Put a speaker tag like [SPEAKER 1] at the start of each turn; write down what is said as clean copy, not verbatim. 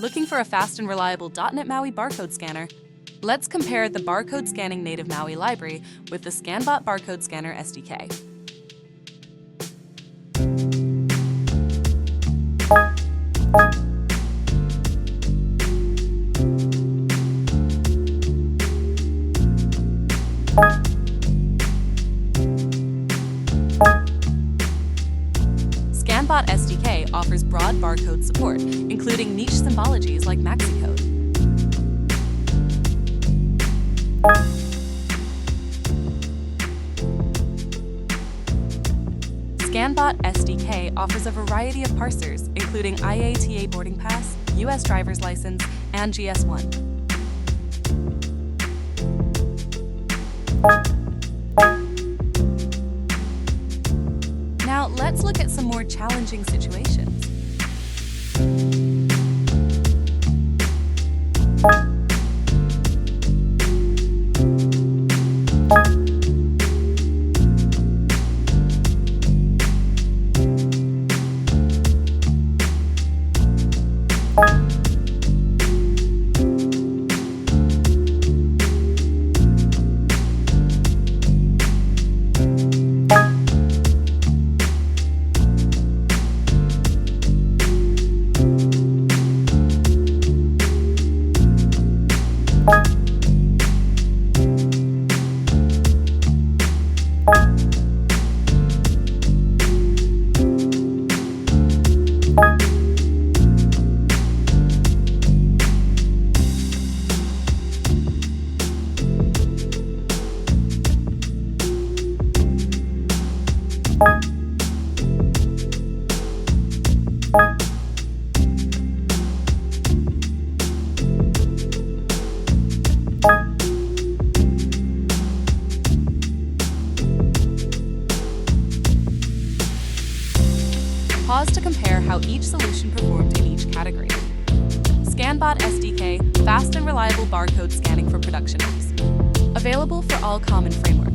[SPEAKER 1] Looking for a fast and reliable .NET MAUI barcode scanner? Let's compare the barcode scanning native MAUI library with the ScanBot Barcode Scanner SDK. ScanBot SDK offers broad barcode support, including niche symbologies like MaxiCode. ScanBot SDK offers a variety of parsers, including IATA boarding pass, US driver's license, and GS1. Now, let's look at some more challenging situations. Pause to compare how each solution performed in each category. ScanBot SDK, fast and reliable barcode scanning for production apps. Available for all common frameworks.